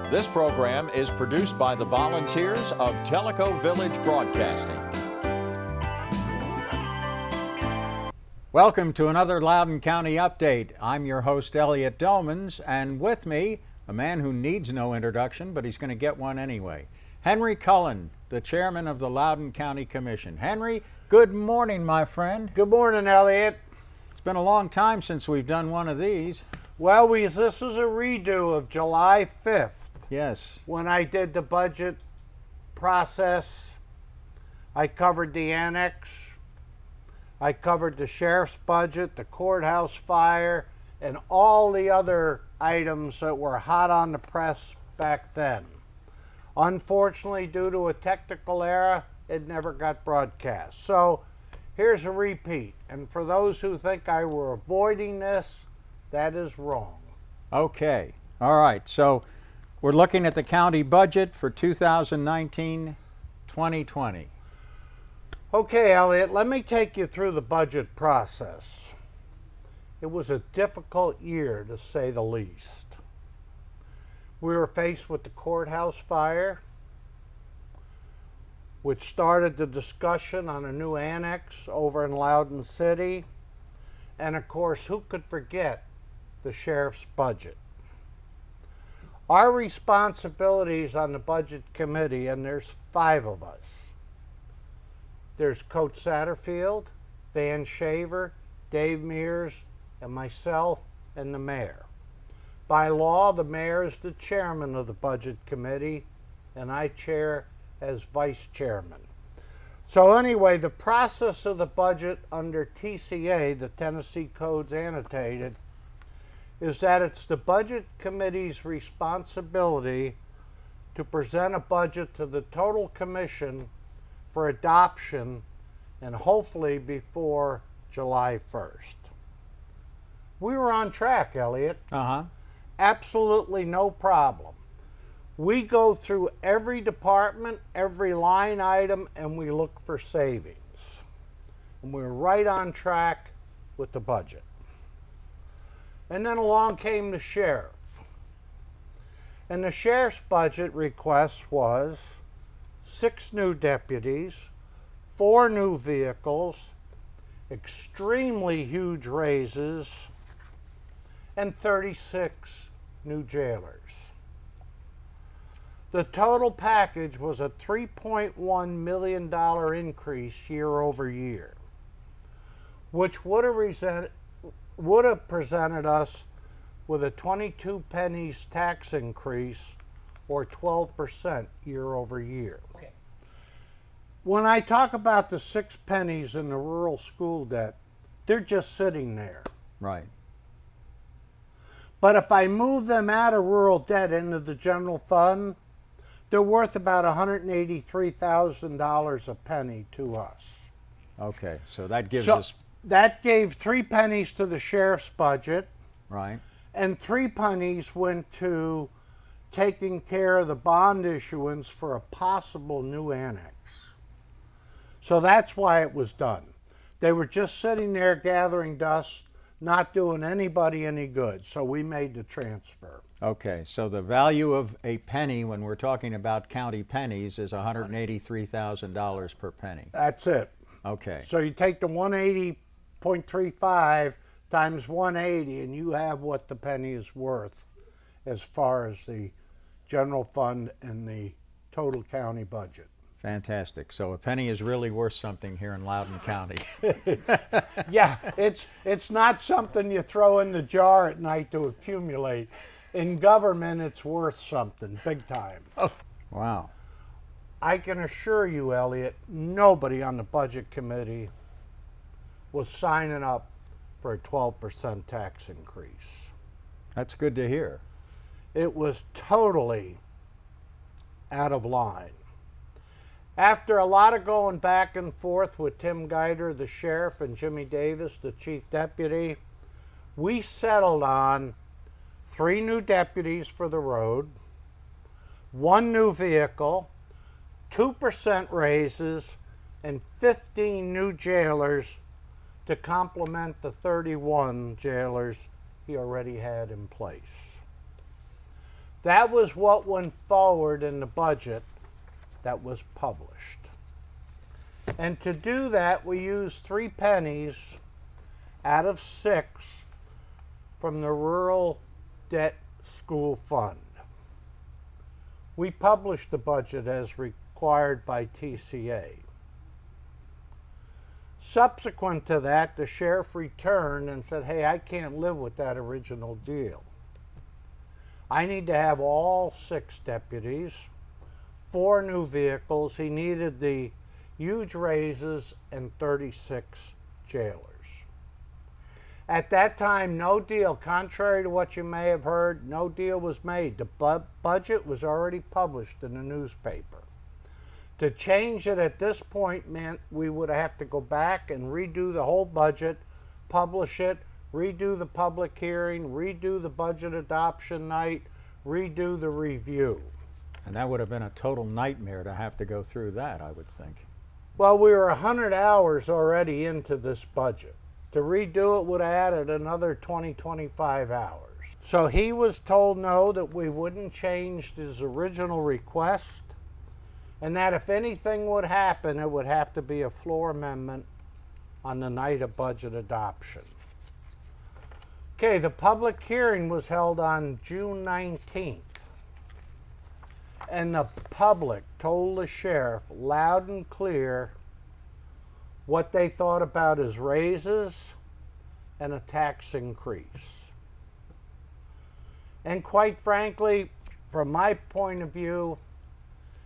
This program is produced by the volunteers of Tellico Village Broadcasting. Welcome to another Loudon County Update. I'm your host, Elliot Domans, and with me, a man who needs no introduction, but he's going to get one anyway. Henry Cullen, the chairman of the Loudon County Commission. Henry, good morning, my friend. Good morning, Elliot. It's been a long time since we've done one of these. Well, this is a redo of July 5th. Yes. When I did the budget process, I covered the annex, I covered the sheriff's budget, the courthouse fire, and all the other items that were hot on the press back then. Unfortunately, due to a technical error, it never got broadcast. So here's a repeat. And for those who think I were avoiding this, that is wrong. Okay. All right. So we're looking at the county budget for 2019-2020. Okay, Elliot, let me take you through the budget process. It was a difficult year, to say the least. We were faced with the courthouse fire, which started the discussion on a new annex over in Loudon City. And of course, who could forget the sheriff's budget? Our responsibilities on the budget committee, and there's 5 of us. There's Coach Satterfield, Van Shaver, Dave Mears, and myself, and the mayor. By law, the mayor is the chairman of the budget committee, and I chair as vice chairman. So anyway, the process of the budget under TCA, the Tennessee Codes Annotated, is that it's the budget committee's responsibility to present a budget to the total commission for adoption, and hopefully before July 1st. We were on track, Elliot. Absolutely no problem. We go through every department, every line item, and we look for savings. And we're right on track with the budget. And then along came the sheriff. And the sheriff's budget request was 6 new deputies, 4 new vehicles, extremely huge raises, and 36 new jailers. The total package was a $3.1 million increase year over year, which would have presented us with a 22 pennies tax increase, or 12% year over year. Okay. When I talk about the 6 pennies in the rural school debt, they're just sitting there. Right. But if I move them out of rural debt into the general fund, they're worth about $183,000 a penny to us. Okay. So that gives us... That gave 3 pennies to the sheriff's budget. Right. And 3 pennies went to taking care of the bond issuance for a possible new annex. So that's why it was done. They were just sitting there gathering dust, not doing anybody any good. So we made the transfer. Okay, so the value of a penny when we're talking about county pennies is $183,000 per penny. That's it. Okay. So you take the 180.35 times 180 and you have what the penny is worth as far as the general fund and the total county budget. Fantastic. So a penny is really worth something here in Loudon County. Yeah, it's not something you throw in the jar at night to accumulate. In government, it's worth something, big time. Oh, wow. I can assure you, Elliot, nobody on the budget committee was signing up for a 12% tax increase. That's good to hear. It was totally out of line. After a lot of going back and forth with Tim Geider, the sheriff, and Jimmy Davis, the chief deputy, we settled on 3 new deputies for the road, 1 new vehicle, 2% raises, and 15 new jailers to complement the 31 jailers he already had in place. That was what went forward in the budget that was published. And to do that, we used 3 pennies out of 6 from the Rural Debt School Fund. We published the budget as required by TCA. Subsequent to that, the sheriff returned and said, hey, I can't live with that original deal. I need to have all 6 deputies, 4 new vehicles. He needed the huge raises and 36 jailers. At that time, no deal, contrary to what you may have heard, no deal was made. The budget was already published in the newspaper. To change it at this point meant we would have to go back and redo the whole budget, publish it, redo the public hearing, redo the budget adoption night, redo the review. And that would have been a total nightmare to have to go through that, I would think. Well, we were 100 hours already into this budget. To redo it would have added another 25 hours. So he was told no, that we wouldn't change his original request, and that if anything would happen, it would have to be a floor amendment on the night of budget adoption. Okay, the public hearing was held on June 19th. And the public told the sheriff loud and clear what they thought about his raises and a tax increase. And quite frankly, from my point of view,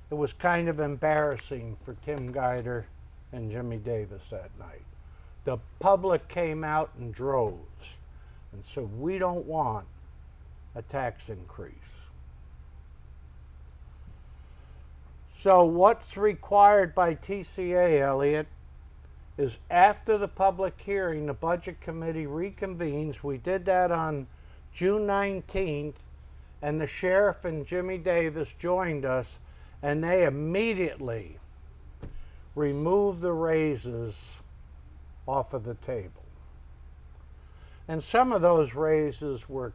it was kind of embarrassing for Tim Guider and Jimmy Davis that night. The public came out in droves and said, we don't want a tax increase. So what's required by TCA, Elliot, is after the public hearing, the budget committee reconvenes. We did that on June 19th, and the sheriff and Jimmy Davis joined us, and they immediately removed the raises off of the table. And some of those raises were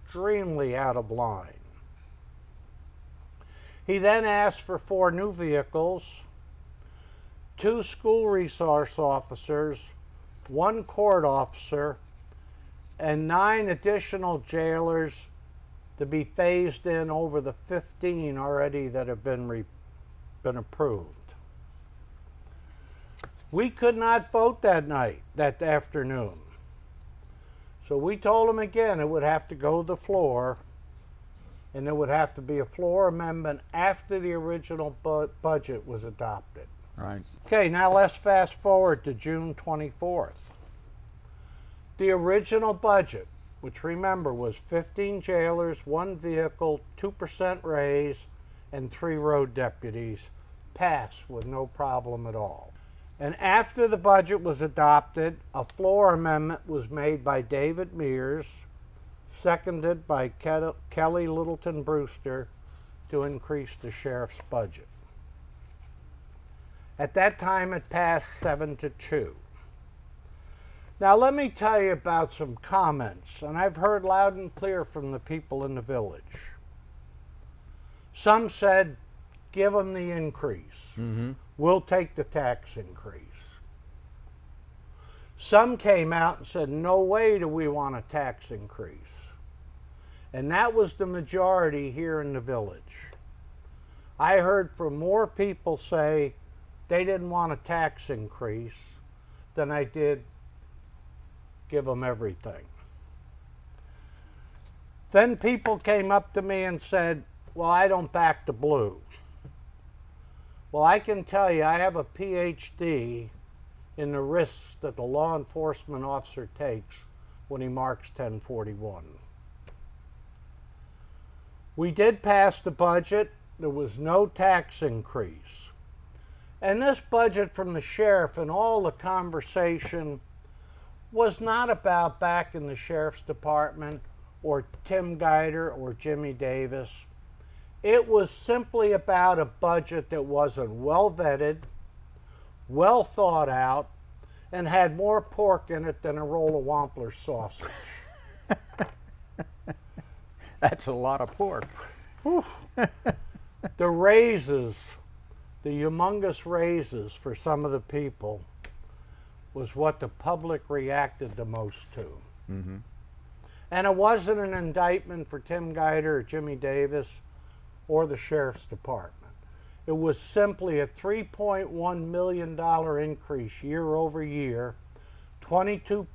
extremely out of line. He then asked for 4 new vehicles, 2 school resource officers, 1 court officer, and 9 additional jailers to be phased in over the 15 already that have been approved. We could not vote that night, that afternoon. So we told him again it would have to go to the floor, and there would have to be a floor amendment after the original budget was adopted. Right. Okay, now let's fast forward to June 24th. The original budget, which remember was 15 jailers, 1 vehicle, 2% raise, and 3 road deputies, passed with no problem at all. And after the budget was adopted, a floor amendment was made by David Mears, seconded by Kelly Littleton Brewster, to increase the sheriff's budget. At that time, it passed 7-2. Now, let me tell you about some comments, and I've heard loud and clear from the people in the village. Some said, give them the increase. We'll take the tax increase. Some came out and said, no way do we want a tax increase. And that was the majority here in the village. I heard from more people say they didn't want a tax increase than I did give them everything. Then people came up to me and said, well, I don't back the blue. Well, I can tell you, I have a PhD in the risks that the law enforcement officer takes when he marks 1041. We did pass the budget. There was no tax increase. And this budget from the sheriff and all the conversation was not about backing the sheriff's department or Tim Guider or Jimmy Davis. It was simply about a budget that wasn't well vetted, well thought out, and had more pork in it than a roll of Wampler's sausage. That's a lot of pork. The raises, the humongous raises for some of the people was what the public reacted the most to. Mm-hmm. And it wasn't an indictment for Tim Geider or Jimmy Davis or the Sheriff's Department. It was simply a $3.1 million increase year over year, 22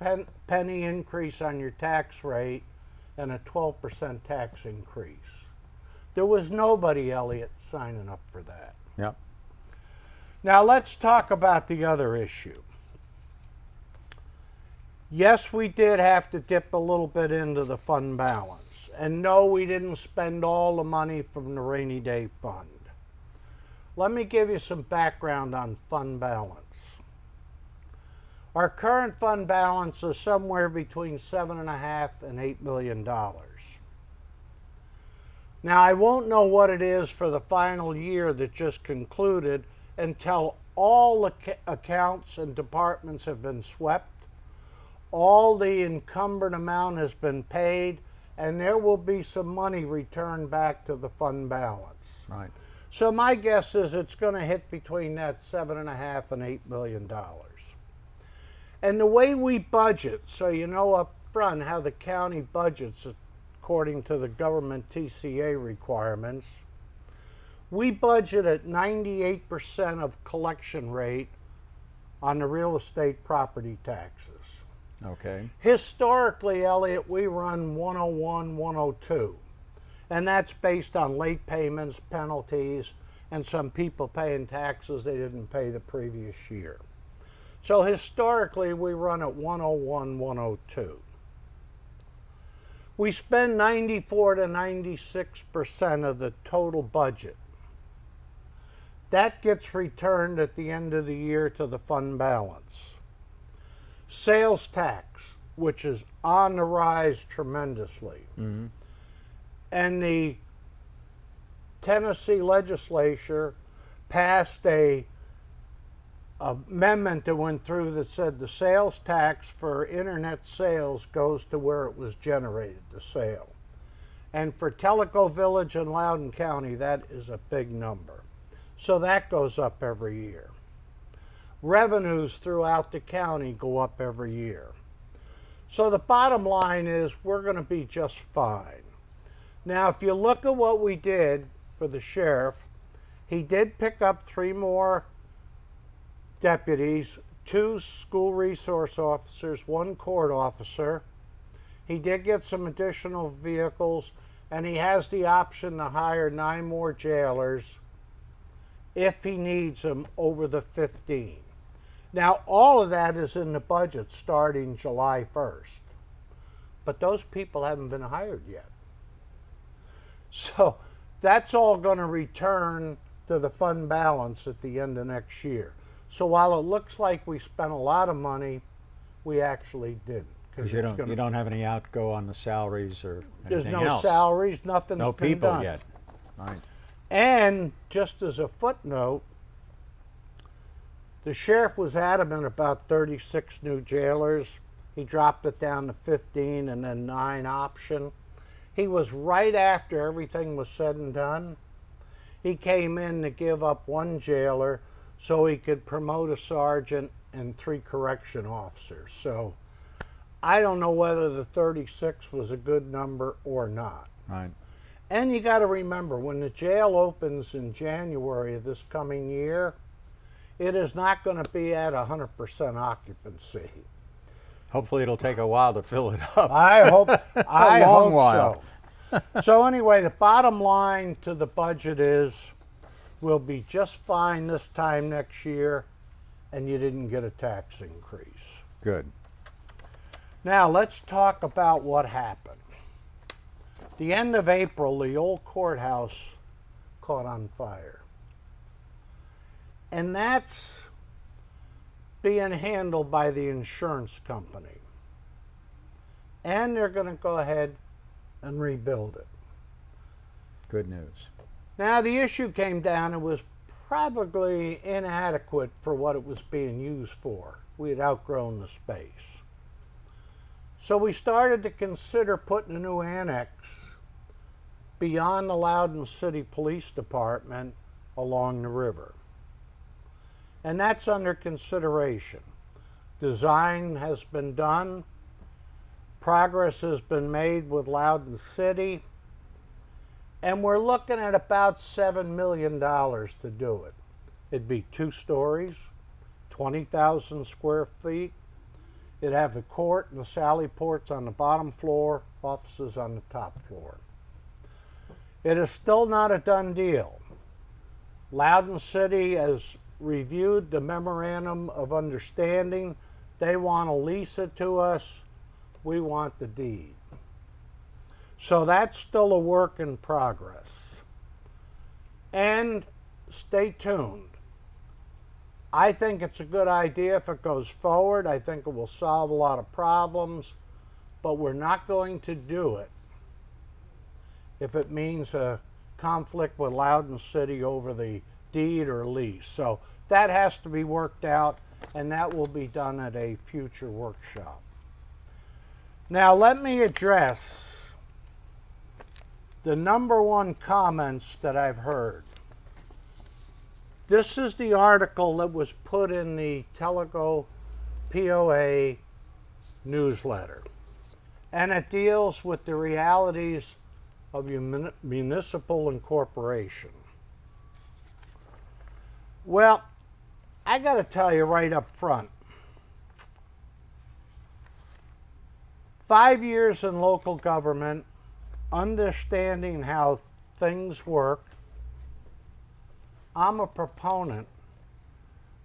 penny increase on your tax rate, and a 12% tax increase. There was nobody, Elliot, signing up for that. Yep. Now let's talk about the other issue. Yes, we did have to dip a little bit into the fund balance. And no, we didn't spend all the money from the rainy day fund. Let me give you some background on fund balance. Our current fund balance is somewhere between $7.5 and $8 million. Now, I won't know what it is for the final year that just concluded until all the accounts and departments have been swept, all the encumbered amount has been paid, and there will be some money returned back to the fund balance. Right. So my guess is it's going to hit between that $7.5 and $8 million. And the way we budget, so you know up front how the county budgets according to the government TCA requirements, we budget at 98% of collection rate on the real estate property taxes. Okay. Historically, Elliot, we run 101, 102. And that's based on late payments, penalties, and some people paying taxes they didn't pay the previous year. So historically, we run at 101, 102. We spend 94 to 96% of the total budget. That gets returned at the end of the year to the fund balance. Sales tax, which is on the rise tremendously. Mm-hmm. And the Tennessee legislature passed a amendment that went through that said the sales tax for internet sales goes to where it was generated, the sale. And for Tellico Village and Loudon County, that is a big number. So that goes up every year. Revenues throughout the county go up every year. So the bottom line is we're going to be just fine. Now, if you look at what we did for the sheriff, he did pick up 3 more deputies, 2 school resource officers, 1 court officer. He did get some additional vehicles, and he has the option to hire 9 more jailers if he needs them over the 15. Now, all of that is in the budget starting July 1st. But those people haven't been hired yet. So that's all going to return to the fund balance at the end of next year. So while it looks like we spent a lot of money, we actually didn't. Because you don't have any outgo on the salaries or There's anything no else. salaries, nothing's No been people done. yet. Right. And just as a footnote, the sheriff was adamant about 36 new jailers. He dropped it down to 15 and then 9 option. He was right after everything was said and done. He came in to give up 1 jailer so he could promote a sergeant and 3 correction officers. So I don't know whether the 36 was a good number or not. Right. And you got to remember, when the jail opens in January of this coming year, it is not going to be at 100% occupancy. Hopefully it'll take a while to fill it up. I hope I long hope while. so. So anyway, the bottom line to the budget is we'll be just fine this time next year, and you didn't get a tax increase. Good. Now let's talk about what happened. The end of April, the old courthouse caught on fire. And that's being handled by the insurance company. And they're going to go ahead and rebuild it. Good news. Now the issue came down, it was probably inadequate for what it was being used for. We had outgrown the space. So we started to consider putting a new annex beyond the Loudon City Police Department along the river. And that's under consideration. Design has been done. Progress has been made with Loudon City. And we're looking at about $7 million to do it. It'd be 2 stories, 20,000 square feet. It'd have the court and the sally ports on the bottom floor, offices on the top floor. It is still not a done deal. Loudon City has reviewed the memorandum of understanding. They want to lease it to us. We want the deed. So that's still a work in progress. And stay tuned. I think it's a good idea if it goes forward. I think it will solve a lot of problems, but we're not going to do it if it means a conflict with Loudon City over the deed or lease. So that has to be worked out, and that will be done at a future workshop. Now let me address the #1 comments that I've heard. This is the article that was put in the Telco POA newsletter, and it deals with the realities of municipal incorporation. Well, I got to tell you right up front, 5 years in local government, understanding how things work, I'm a proponent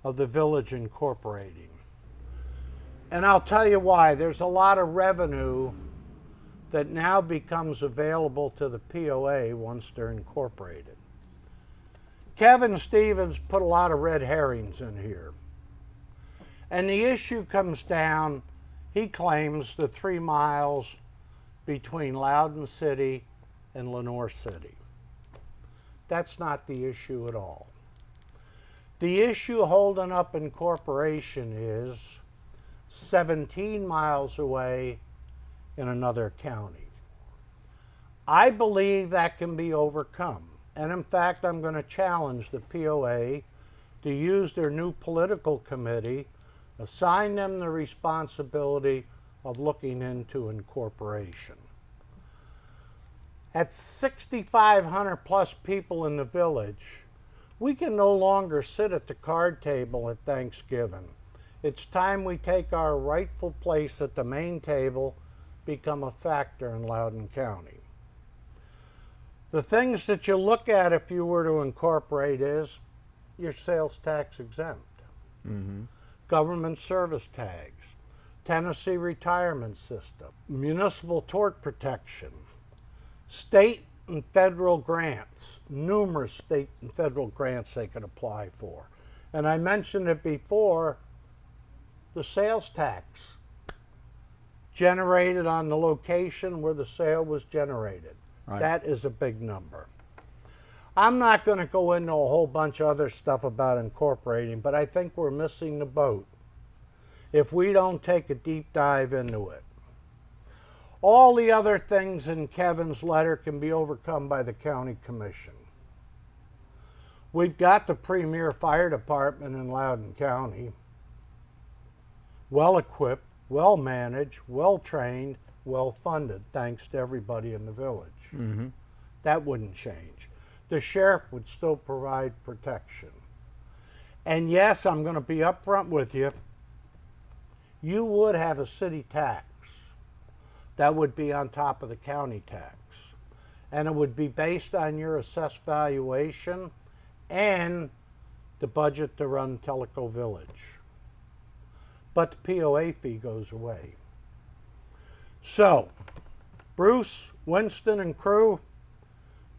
of the village incorporating. And I'll tell you why. There's a lot of revenue that now becomes available to the POA once they're incorporated. Kevin Stevens put a lot of red herrings in here. And the issue comes down, he claims, the 3 miles between Loudon City and Lenoir City. That's not the issue at all. The issue holding up incorporation is 17 miles away in another county. I believe that can be overcome. And in fact, I'm going to challenge the POA to use their new political committee, assign them the responsibility of looking into incorporation. At 6,500 plus people in the village, we can no longer sit at the card table at Thanksgiving. It's time we take our rightful place at the main table, become a factor in Loudon County. The things that you look at if you were to incorporate is your sales tax exempt, government service tags, Tennessee retirement system, municipal tort protection, state and federal grants, numerous state and federal grants they could apply for. And I mentioned it before, the sales tax generated on the location where the sale was generated. Right. That is a big number. I'm not going to go into a whole bunch of other stuff about incorporating, but I think we're missing the boat if we don't take a deep dive into it. All the other things in Kevin's letter can be overcome by the county commission. We've got the premier fire department in Loudon County, well equipped, well managed, well trained, well funded, thanks to everybody in the village. That wouldn't change. The sheriff would still provide protection. And yes, I'm going to be upfront with you, you would have a city tax that would be on top of the county tax. And it would be based on your assessed valuation and the budget to run Telco Village. But the POA fee goes away. So, Bruce, Winston, and crew,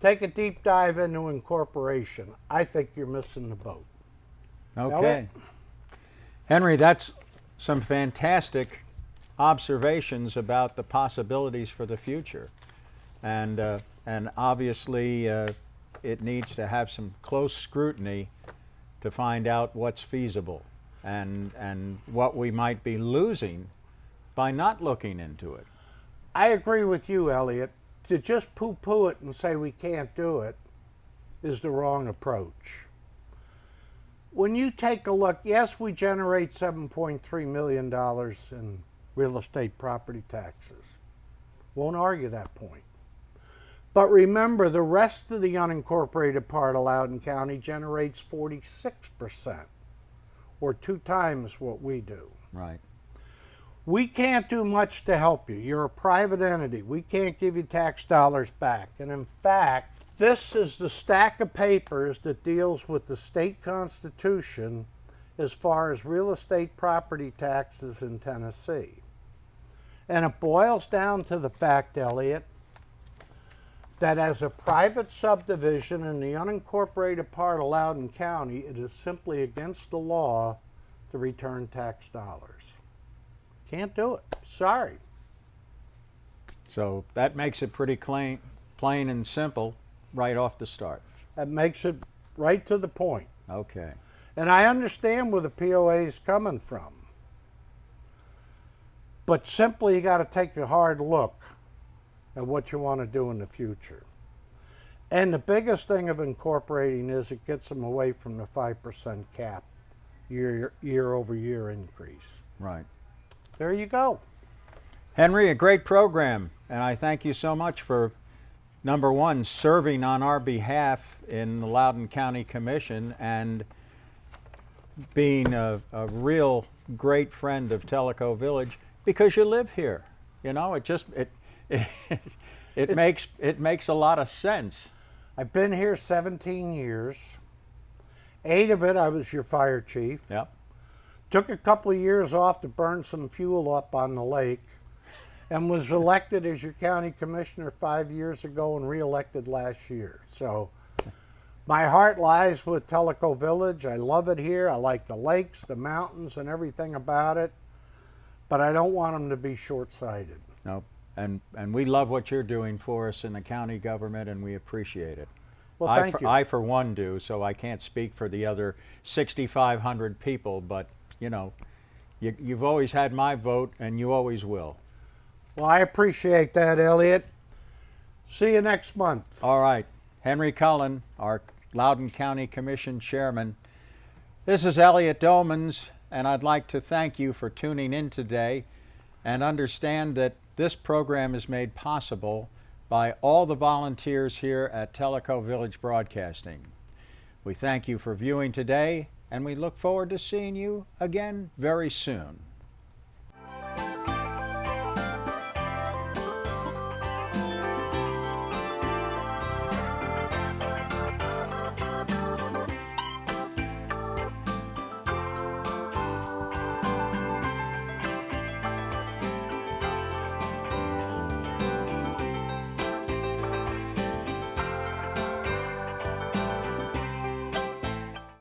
take a deep dive into incorporation. I think you're missing the boat. Okay. Henry, that's some fantastic observations about the possibilities for the future. And obviously it needs to have some close scrutiny to find out what's feasible and what we might be losing by not looking into it. I agree with you, Elliot. to just poo-poo it and say we can't do it is the wrong approach. When you take a look, yes, we generate $7.3 million in real estate property taxes. Won't argue that point. But remember, the rest of the unincorporated part of Loudon County generates 46%, or 2 times what we do. Right. We can't do much to help you. You're a private entity. We can't give you tax dollars back. And in fact, this is the stack of papers that deals with the state constitution as far as real estate property taxes in Tennessee. And it boils down to the fact, Elliot, that as a private subdivision in the unincorporated part of Loudon County, it is simply against the law to return tax dollars. Can't do it. Sorry. So that makes it pretty plain and simple right off the start. That makes it right to the point. Okay. And I understand where the POA is coming from. But simply you got to take a hard look at what you want to do in the future. And the biggest thing of incorporating is it gets them away from the 5% cap year over year increase. Right. There you go. Henry, a great program, and I thank you so much for, number one, serving on our behalf in the Loudon County Commission and being a real great friend of Tellico Village because you live here. You know, it makes a lot of sense. I've been here 17 years. 8 of it I was your fire chief. Yep. Took a couple of years off to burn some fuel up on the lake and was elected as your county commissioner 5 years ago and re-elected last year. So my heart lies with Tellico Village. I love it here. I like the lakes, the mountains, and everything about it. But I don't want them to be short-sighted. No, and we love what you're doing for us in the county government, and we appreciate it. Well, thank you. I, for one, do, so I can't speak for the other 6,500 people, but, you know, you've always had my vote, and you always will. Well, I appreciate that, Elliot. See you next month. All right. Henry Cullen, our Loudon County Commission Chairman. This is Elliot Domans, and I'd like to thank you for tuning in today and understand that this program is made possible by all the volunteers here at Tellico Village Broadcasting. We thank you for viewing today, and we look forward to seeing you again very soon.